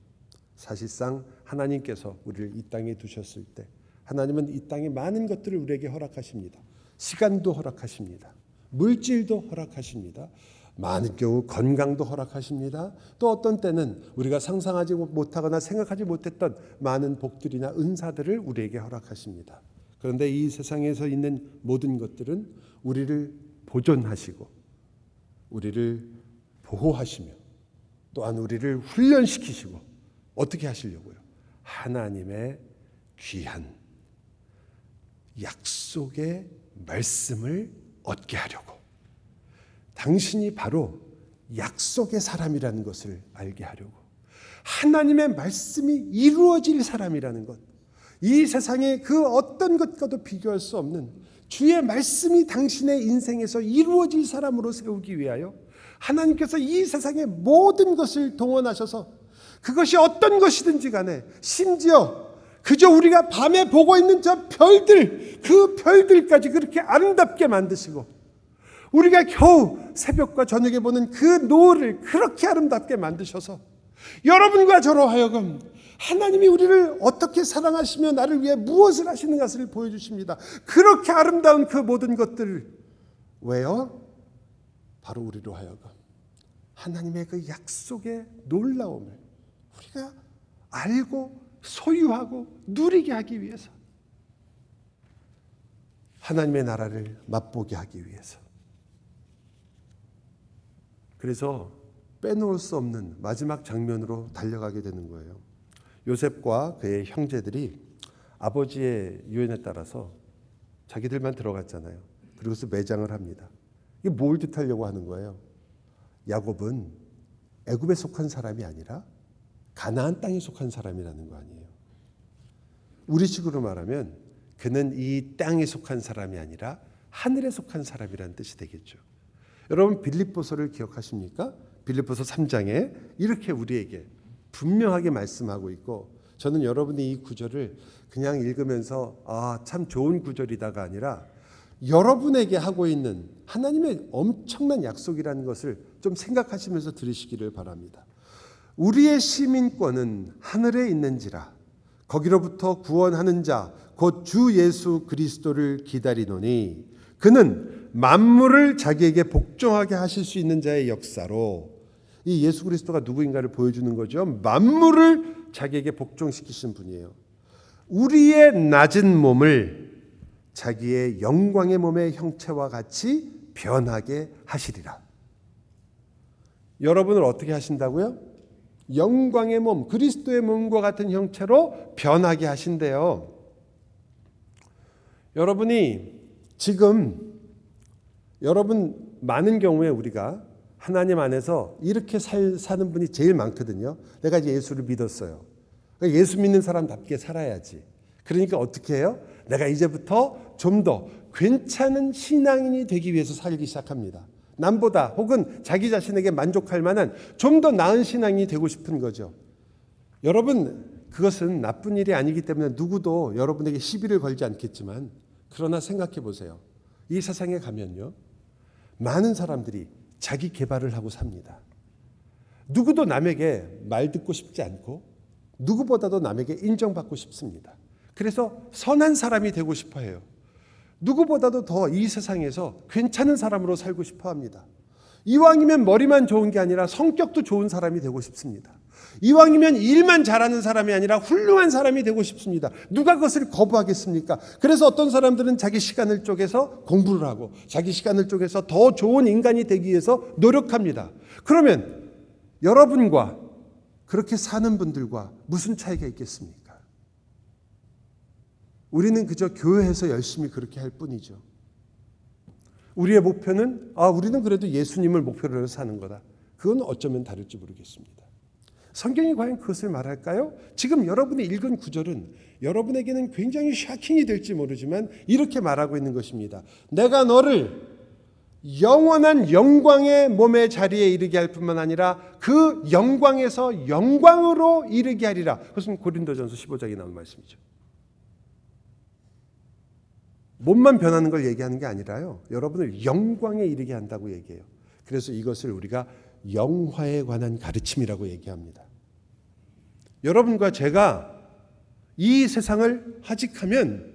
사실상 하나님께서 우리를 이 땅에 두셨을 때 하나님은 이 땅에 많은 것들을 우리에게 허락하십니다. 시간도 허락하십니다. 물질도 허락하십니다. 많은 경우 건강도 허락하십니다. 또 어떤 때는 우리가 상상하지 못하거나 생각하지 못했던 많은 복들이나 은사들을 우리에게 허락하십니다. 그런데 이 세상에서 있는 모든 것들은 우리를 보존하시고 우리를 보호하시며 또한 우리를 훈련시키시고 어떻게 하시려고요? 하나님의 귀한 약속의 말씀을 얻게 하려고. 당신이 바로 약속의 사람이라는 것을 알게 하려고. 하나님의 말씀이 이루어질 사람이라는 것. 이 세상의 그 어떤 것과도 비교할 수 없는 주의 말씀이 당신의 인생에서 이루어질 사람으로 세우기 위하여 하나님께서 이 세상의 모든 것을 동원하셔서 그것이 어떤 것이든지 간에 심지어 그저 우리가 밤에 보고 있는 저 별들, 그 별들까지 그렇게 아름답게 만드시고, 우리가 겨우 새벽과 저녁에 보는 그 노을을 그렇게 아름답게 만드셔서 여러분과 저로 하여금 하나님이 우리를 어떻게 사랑하시며 나를 위해 무엇을 하시는 것을 보여주십니다. 그렇게 아름다운 그 모든 것들을 왜요? 바로 우리로 하여금 하나님의 그 약속의 놀라움을 우리가 알고 소유하고 누리게 하기 위해서, 하나님의 나라를 맛보게 하기 위해서. 그래서 빼놓을 수 없는 마지막 장면으로 달려가게 되는 거예요. 요셉과 그의 형제들이 아버지의 유언에 따라서 자기들만 들어갔잖아요. 그리고서 매장을 합니다. 이게 뭘 뜻하려고 하는 거예요? 야곱은 애굽에 속한 사람이 아니라 가나안 땅에 속한 사람이라는 거 아니에요. 우리식으로 말하면 그는 이 땅에 속한 사람이 아니라 하늘에 속한 사람이라는 뜻이 되겠죠. 여러분 빌립보서를 기억하십니까? 빌립보서 3장에 이렇게 우리에게 분명하게 말씀하고 있고, 저는 여러분이 이 구절을 그냥 읽으면서 참 좋은 구절이다가 아니라 여러분에게 하고 있는 하나님의 엄청난 약속이라는 것을 좀 생각하시면서 들으시기를 바랍니다. 우리의 시민권은 하늘에 있는지라 거기로부터 구원하는 자 곧 주 예수 그리스도를 기다리노니 그는 만물을 자기에게 복종하게 하실 수 있는 자의 역사로, 이 예수 그리스도가 누구인가를 보여주는 거죠. 만물을 자기에게 복종시키신 분이에요. 우리의 낮은 몸을 자기의 영광의 몸의 형체와 같이 변하게 하시리라. 여러분을 어떻게 하신다고요? 영광의 몸, 그리스도의 몸과 같은 형체로 변하게 하신대요. 여러분이 지금, 여러분 많은 경우에 우리가 하나님 안에서 이렇게 사는 분이 제일 많거든요. 내가 이제 예수를 믿었어요. 그러니까 예수 믿는 사람답게 살아야지. 그러니까 어떻게 해요? 내가 이제부터 좀 더 괜찮은 신앙인이 되기 위해서 살기 시작합니다. 남보다 혹은 자기 자신에게 만족할 만한 좀 더 나은 신앙인이 되고 싶은 거죠. 여러분, 그것은 나쁜 일이 아니기 때문에 누구도 여러분에게 시비를 걸지 않겠지만, 그러나 생각해 보세요. 이 세상에 가면요, 많은 사람들이 자기 개발을 하고 삽니다. 누구도 남에게 말 듣고 싶지 않고 누구보다도 남에게 인정받고 싶습니다. 그래서 선한 사람이 되고 싶어 해요. 누구보다도 더 이 세상에서 괜찮은 사람으로 살고 싶어 합니다. 이왕이면 머리만 좋은 게 아니라 성격도 좋은 사람이 되고 싶습니다. 이왕이면 일만 잘하는 사람이 아니라 훌륭한 사람이 되고 싶습니다. 누가 그것을 거부하겠습니까? 그래서 어떤 사람들은 자기 시간을 쪼개서 공부를 하고 자기 시간을 쪼개서 더 좋은 인간이 되기 위해서 노력합니다. 그러면 여러분과 그렇게 사는 분들과 무슨 차이가 있겠습니까? 우리는 그저 교회에서 열심히 그렇게 할 뿐이죠. 우리의 목표는 우리는 그래도 예수님을 목표로 해서 사는 거다. 그건 어쩌면 다를지 모르겠습니다. 성경이 과연 그것을 말할까요? 지금 여러분이 읽은 구절은 여러분에게는 굉장히 샤킹이 될지 모르지만 이렇게 말하고 있는 것입니다. 내가 너를 영원한 영광의 몸의 자리에 이르게 할 뿐만 아니라 그 영광에서 영광으로 이르게 하리라. 그것은 고린도전서 15장에 나온 말씀이죠. 몸만 변하는 걸 얘기하는 게 아니라요, 여러분을 영광에 이르게 한다고 얘기해요. 그래서 이것을 우리가 영화에 관한 가르침이라고 얘기합니다. 여러분과 제가 이 세상을 하직하면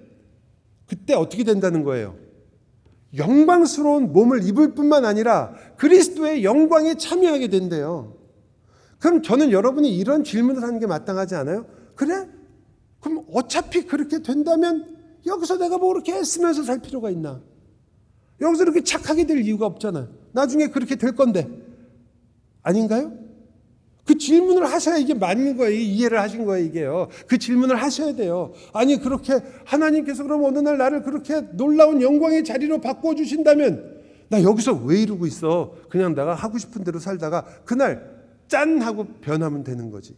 그때 어떻게 된다는 거예요? 영광스러운 몸을 입을 뿐만 아니라 그리스도의 영광에 참여하게 된대요. 그럼 저는 여러분이 이런 질문을 하는 게 마땅하지 않아요? 그래? 그럼 어차피 그렇게 된다면 여기서 내가 뭐 그렇게 애쓰면서 살 필요가 있나? 여기서 이렇게 착하게 될 이유가 없잖아요. 나중에 그렇게 될 건데. 아닌가요? 그 질문을 하셔야 이게 맞는 거예요. 이해를 하신 거예요, 이게요. 그 질문을 하셔야 돼요. 아니, 그렇게 하나님께서 그럼 어느 날 나를 그렇게 놀라운 영광의 자리로 바꿔주신다면 나 여기서 왜 이러고 있어? 그냥 내가 하고 싶은 대로 살다가 그날 짠 하고 변하면 되는 거지.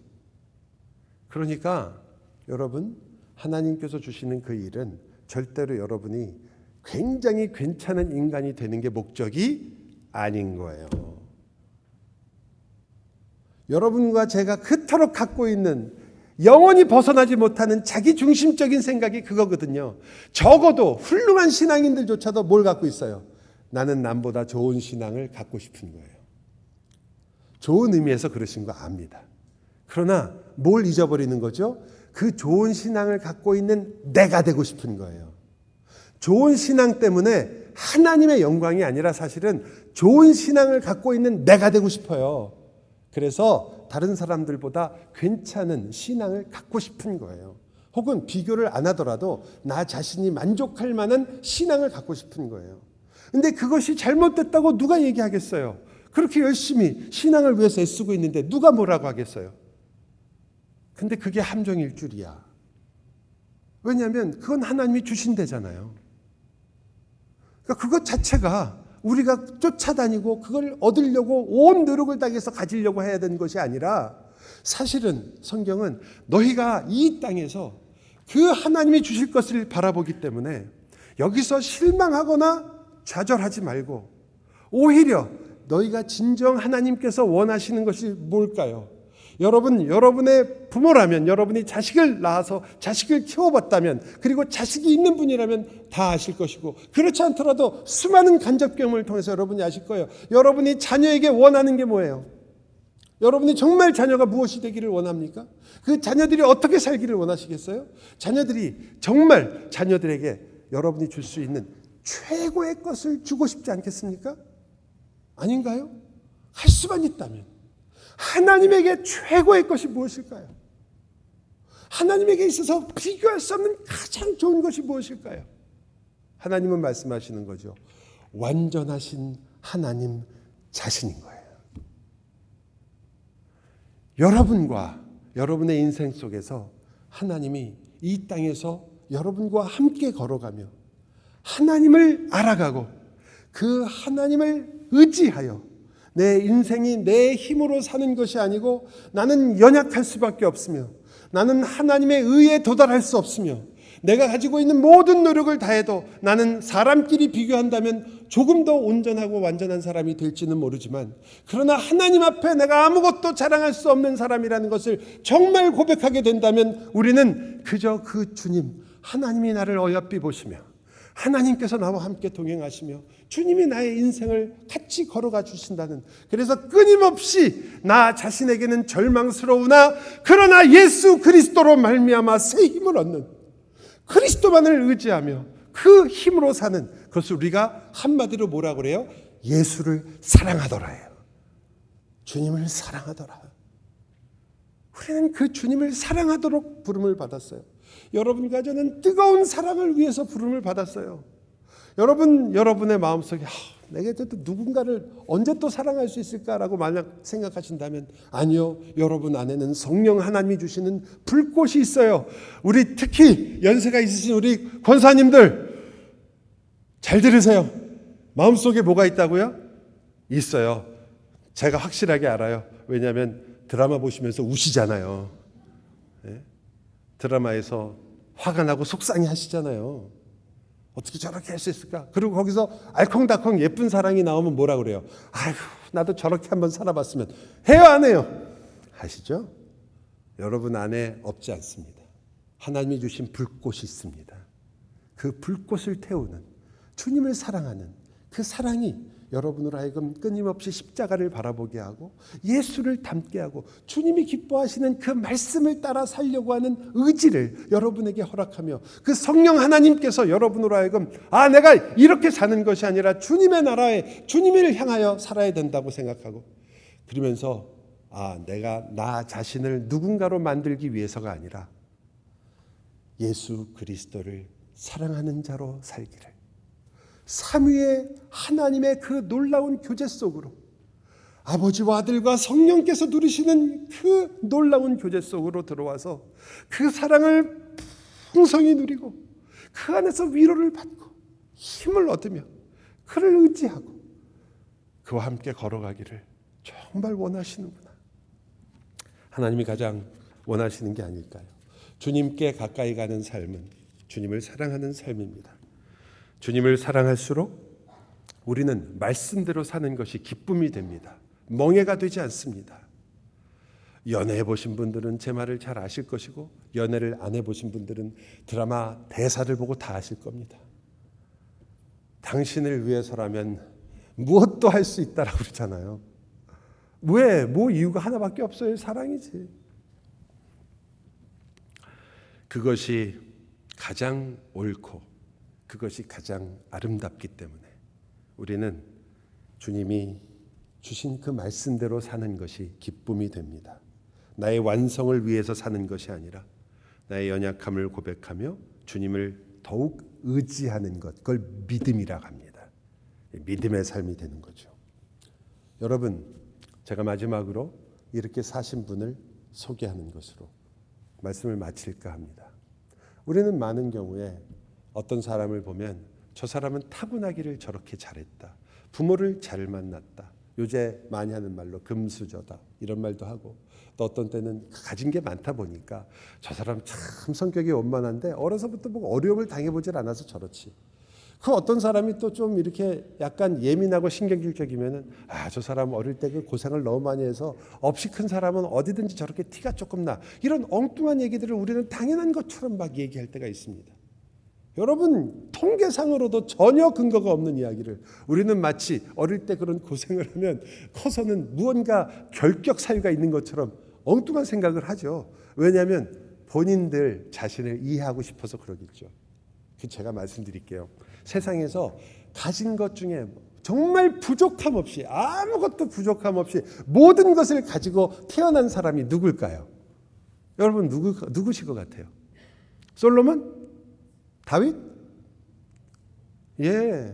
그러니까 여러분, 하나님께서 주시는 그 일은 절대로 여러분이 굉장히 괜찮은 인간이 되는 게 목적이 아닌 거예요. 여러분과 제가 그토록 갖고 있는 영원히 벗어나지 못하는 자기 중심적인 생각이 그거거든요. 적어도 훌륭한 신앙인들조차도 뭘 갖고 있어요? 나는 남보다 좋은 신앙을 갖고 싶은 거예요. 좋은 의미에서 그러신 거 압니다. 그러나 뭘 잊어버리는 거죠? 그 좋은 신앙을 갖고 있는 내가 되고 싶은 거예요. 좋은 신앙 때문에 하나님의 영광이 아니라 사실은 좋은 신앙을 갖고 있는 내가 되고 싶어요. 그래서 다른 사람들보다 괜찮은 신앙을 갖고 싶은 거예요. 혹은 비교를 안 하더라도 나 자신이 만족할 만한 신앙을 갖고 싶은 거예요. 근데 그것이 잘못됐다고 누가 얘기하겠어요? 그렇게 열심히 신앙을 위해서 애쓰고 있는데 누가 뭐라고 하겠어요? 근데 그게 함정일 줄이야. 왜냐하면 그건 하나님이 주신 데잖아요. 그러니까 그것 자체가 우리가 쫓아다니고 그걸 얻으려고 온 노력을 다해서 가지려고 해야 되는 것이 아니라 사실은 성경은 너희가 이 땅에서 그 하나님이 주실 것을 바라보기 때문에 여기서 실망하거나 좌절하지 말고 오히려 너희가 진정 하나님께서 원하시는 것이 뭘까요? 여러분의 부모라면, 여러분이 자식을 낳아서 자식을 키워봤다면, 그리고 자식이 있는 분이라면 다 아실 것이고, 그렇지 않더라도 수많은 간접 경험을 통해서 여러분이 아실 거예요. 여러분이 자녀에게 원하는 게 뭐예요? 여러분이 정말 자녀가 무엇이 되기를 원합니까? 그 자녀들이 어떻게 살기를 원하시겠어요? 자녀들이 정말 자녀들에게 여러분이 줄 수 있는 최고의 것을 주고 싶지 않겠습니까? 아닌가요? 할 수만 있다면 하나님에게 최고의 것이 무엇일까요? 하나님에게 있어서 비교할 수 없는 가장 좋은 것이 무엇일까요? 하나님은 말씀하시는 거죠. 완전하신 하나님 자신인 거예요. 여러분과 여러분의 인생 속에서 하나님이 이 땅에서 여러분과 함께 걸어가며 하나님을 알아가고 그 하나님을 의지하여 내 인생이 내 힘으로 사는 것이 아니고 나는 연약할 수밖에 없으며 나는 하나님의 의에 도달할 수 없으며 내가 가지고 있는 모든 노력을 다해도 나는 사람끼리 비교한다면 조금 더 온전하고 완전한 사람이 될지는 모르지만 그러나 하나님 앞에 내가 아무것도 자랑할 수 없는 사람이라는 것을 정말 고백하게 된다면 우리는 그저 그 주님 하나님이 나를 어여삐 보시며 하나님께서 나와 함께 동행하시며 주님이 나의 인생을 같이 걸어가 주신다는, 그래서 끊임없이 나 자신에게는 절망스러우나 그러나 예수 그리스도로 말미암아 새 힘을 얻는, 그리스도만을 의지하며 그 힘으로 사는 그것을 우리가 한마디로 뭐라 그래요? 예수를 사랑하더라예요. 주님을 사랑하더라. 우리는 그 주님을 사랑하도록 부름을 받았어요. 여러분과 저는 뜨거운 사랑을 위해서 부름을 받았어요. 여러분의 마음속에 내가 또 누군가를 언제 또 사랑할 수 있을까라고 만약 생각하신다면 아니요. 여러분 안에는 성령 하나님이 주시는 불꽃이 있어요. 우리 특히 연세가 있으신 우리 권사님들 잘 들으세요. 마음속에 뭐가 있다고요? 있어요. 제가 확실하게 알아요. 왜냐하면 드라마 보시면서 우시잖아요. 네? 드라마에서 화가 나고 속상해 하시잖아요. 어떻게 저렇게 할 수 있을까? 그리고 거기서 알콩달콩 예쁜 사랑이 나오면 뭐라 그래요? 아휴, 나도 저렇게 한번 살아봤으면. 해요, 안 해요? 하시죠? 여러분 안에 없지 않습니다. 하나님이 주신 불꽃이 있습니다. 그 불꽃을 태우는 주님을 사랑하는 그 사랑이 여러분으로 하여금 끊임없이 십자가를 바라보게 하고 예수를 닮게 하고 주님이 기뻐하시는 그 말씀을 따라 살려고 하는 의지를 여러분에게 허락하며 그 성령 하나님께서 여러분으로 하여금 내가 이렇게 사는 것이 아니라 주님의 나라에 주님을 향하여 살아야 된다고 생각하고 그러면서 내가 나 자신을 누군가로 만들기 위해서가 아니라 예수 그리스도를 사랑하는 자로 살기를 삼위의 하나님의 그 놀라운 교제 속으로 아버지와 아들과 성령께서 누리시는 그 놀라운 교제 속으로 들어와서 그 사랑을 풍성히 누리고 그 안에서 위로를 받고 힘을 얻으며 그를 의지하고 그와 함께 걸어가기를 정말 원하시는구나. 하나님이 가장 원하시는 게 아닐까요? 주님께 가까이 가는 삶은 주님을 사랑하는 삶입니다. 주님을 사랑할수록 우리는 말씀대로 사는 것이 기쁨이 됩니다. 멍해가 되지 않습니다. 연애해 보신 분들은 제 말을 잘 아실 것이고 연애를 안 해보신 분들은 드라마 대사를 보고 다 아실 겁니다. 당신을 위해서라면 무엇도 할 수 있다라고 그러잖아요. 왜? 뭐 이유가 하나밖에 없어요. 사랑이지. 그것이 가장 옳고 그것이 가장 아름답기 때문에 우리는 주님이 주신 그 말씀대로 사는 것이 기쁨이 됩니다. 나의 완성을 위해서 사는 것이 아니라 나의 연약함을 고백하며 주님을 더욱 의지하는 것, 그걸 믿음이라고 합니다. 믿음의 삶이 되는 거죠. 여러분, 제가 마지막으로 이렇게 사신 분을 소개하는 것으로 말씀을 마칠까 합니다. 우리는 많은 경우에 어떤 사람을 보면 저 사람은 타고나기를 저렇게 잘했다. 부모를 잘 만났다. 요새 많이 하는 말로 금수저다. 이런 말도 하고 또 어떤 때는 가진 게 많다 보니까 저 사람 참 성격이 원만한데 어려서부터 뭐 어려움을 당해보질 않아서 저렇지. 그 어떤 사람이 또 좀 이렇게 약간 예민하고 신경질적이면은 저 사람 어릴 때 그 고생을 너무 많이 해서 없이 큰 사람은 어디든지 저렇게 티가 조금 나. 이런 엉뚱한 얘기들을 우리는 당연한 것처럼 막 얘기할 때가 있습니다. 여러분, 통계상으로도 전혀 근거가 없는 이야기를 우리는 마치 어릴 때 그런 고생을 하면 커서는 무언가 결격 사유가 있는 것처럼 엉뚱한 생각을 하죠. 왜냐하면 본인들 자신을 이해하고 싶어서 그러겠죠. 제가 말씀드릴게요. 세상에서 가진 것 중에 정말 부족함 없이 아무것도 부족함 없이 모든 것을 가지고 태어난 사람이 누굴까요? 여러분 누구실 것 같아요? 솔로몬? 다윗? 예.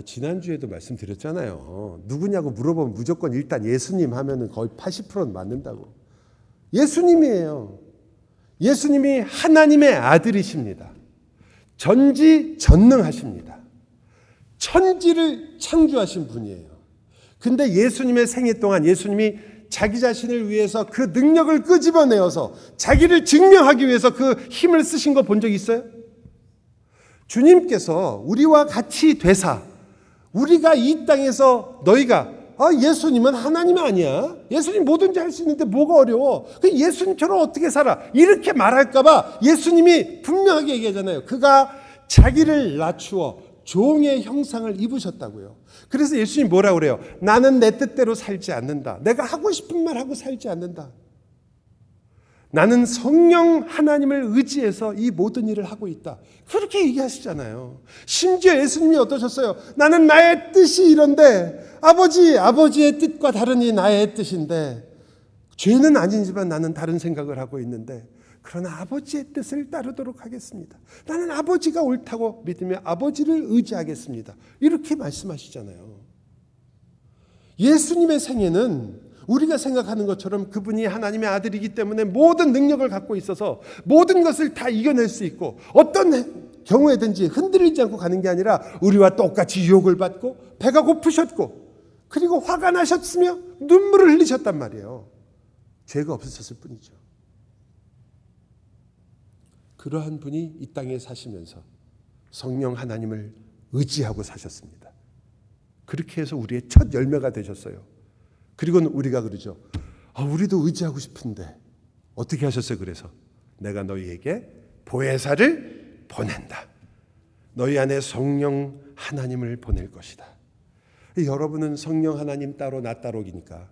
지난주에도 말씀드렸잖아요. 누구냐고 물어보면 무조건 일단 예수님 하면은 거의 80%는 맞는다고. 예수님이에요. 예수님이 하나님의 아들이십니다. 전지전능하십니다. 천지를 창조하신 분이에요. 근데 예수님의 생애 동안 예수님이 자기 자신을 위해서 그 능력을 끄집어내어서 자기를 증명하기 위해서 그 힘을 쓰신 거 본 적 있어요? 주님께서 우리와 같이 되사 우리가 이 땅에서 너희가 예수님은 하나님 아니야. 예수님 뭐든지 할 수 있는데 뭐가 어려워. 예수님처럼 어떻게 살아. 이렇게 말할까 봐 예수님이 분명하게 얘기하잖아요. 그가 자기를 낮추어 종의 형상을 입으셨다고요. 그래서 예수님이 뭐라고 그래요? 나는 내 뜻대로 살지 않는다. 내가 하고 싶은 말 하고 살지 않는다. 나는 성령 하나님을 의지해서 이 모든 일을 하고 있다. 그렇게 얘기하시잖아요. 심지어 예수님이 어떠셨어요? 나는 나의 뜻이 이런데 아버지의 뜻과 다르니 나의 뜻인데 죄는 아니지만 나는 다른 생각을 하고 있는데 그러나 아버지의 뜻을 따르도록 하겠습니다. 나는 아버지가 옳다고 믿으며 아버지를 의지하겠습니다. 이렇게 말씀하시잖아요. 예수님의 생애는 우리가 생각하는 것처럼 그분이 하나님의 아들이기 때문에 모든 능력을 갖고 있어서 모든 것을 다 이겨낼 수 있고 어떤 경우에든지 흔들리지 않고 가는 게 아니라 우리와 똑같이 유혹을 받고 배가 고프셨고 그리고 화가 나셨으며 눈물을 흘리셨단 말이에요. 죄가 없으셨을 뿐이죠. 그러한 분이 이 땅에 사시면서 성령 하나님을 의지하고 사셨습니다. 그렇게 해서 우리의 첫 열매가 되셨어요. 그리고는 우리가 그러죠. 우리도 의지하고 싶은데 어떻게 하셨어요? 그래서 내가 너희에게 보혜사를 보낸다. 너희 안에 성령 하나님을 보낼 것이다. 여러분은 성령 하나님 따로 나 따로이니까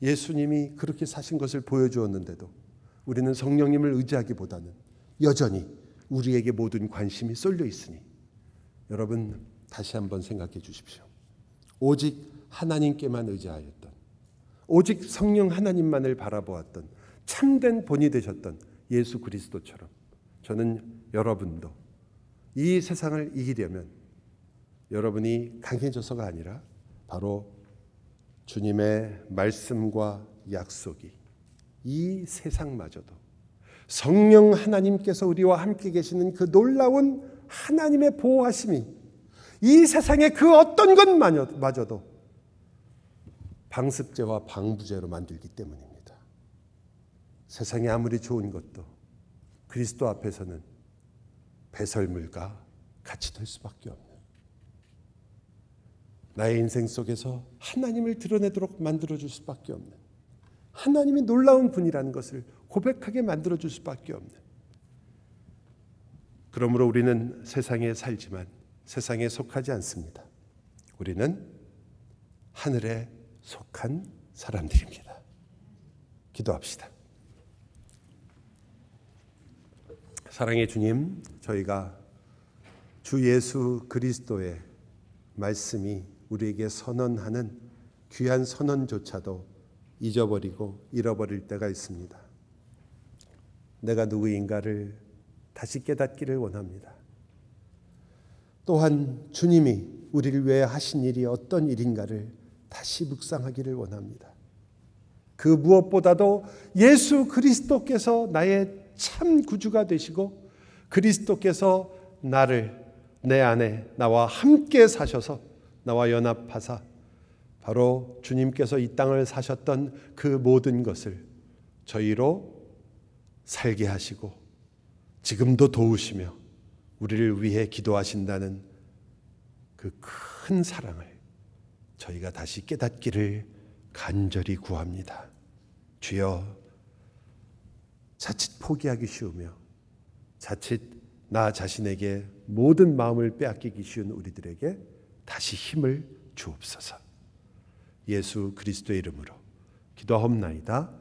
예수님이 그렇게 사신 것을 보여주었는데도 우리는 성령님을 의지하기보다는 여전히 우리에게 모든 관심이 쏠려 있으니 여러분 다시 한번 생각해 주십시오. 오직 하나님께만 의지하였던 오직 성령 하나님만을 바라보았던 참된 본이 되셨던 예수 그리스도처럼 저는 여러분도 이 세상을 이기려면 여러분이 강해져서가 아니라 바로 주님의 말씀과 약속이 이 세상마저도 성령 하나님께서 우리와 함께 계시는 그 놀라운 하나님의 보호하심이 이 세상의 그 어떤 것마저도 방습제와 방부제로 만들기 때문입니다. 세상이 아무리 좋은 것도 그리스도 앞에서는 배설물과 같이 될 수밖에 없는 나의 인생 속에서 하나님을 드러내도록 만들어줄 수밖에 없는 하나님이 놀라운 분이라는 것을 고백하게 만들어줄 수밖에 없는. 그러므로 우리는 세상에 살지만 세상에 속하지 않습니다. 우리는 하늘에 속한 사람들입니다. 기도합시다. 사랑의 주님, 저희가 주 예수 그리스도의 말씀이 우리에게 선언하는 귀한 선언조차도 잊어버리고 잃어버릴 때가 있습니다. 내가 누구인가를 다시 깨닫기를 원합니다. 또한 주님이 우리를 위해 하신 일이 어떤 일인가를 다시 묵상하기를 원합니다. 그 무엇보다도 예수 그리스도께서 나의 참 구주가 되시고 그리스도께서 나를 내 안에 나와 함께 사셔서 나와 연합하사 바로 주님께서 이 땅을 사셨던 그 모든 것을 저희로 살게 하시고 지금도 도우시며 우리를 위해 기도하신다는 그 큰 사랑을 저희가 다시 깨닫기를 간절히 구합니다. 주여, 자칫 포기하기 쉬우며 자칫 나 자신에게 모든 마음을 빼앗기기 쉬운 우리들에게 다시 힘을 주옵소서. 예수 그리스도의 이름으로 기도하옵나이다.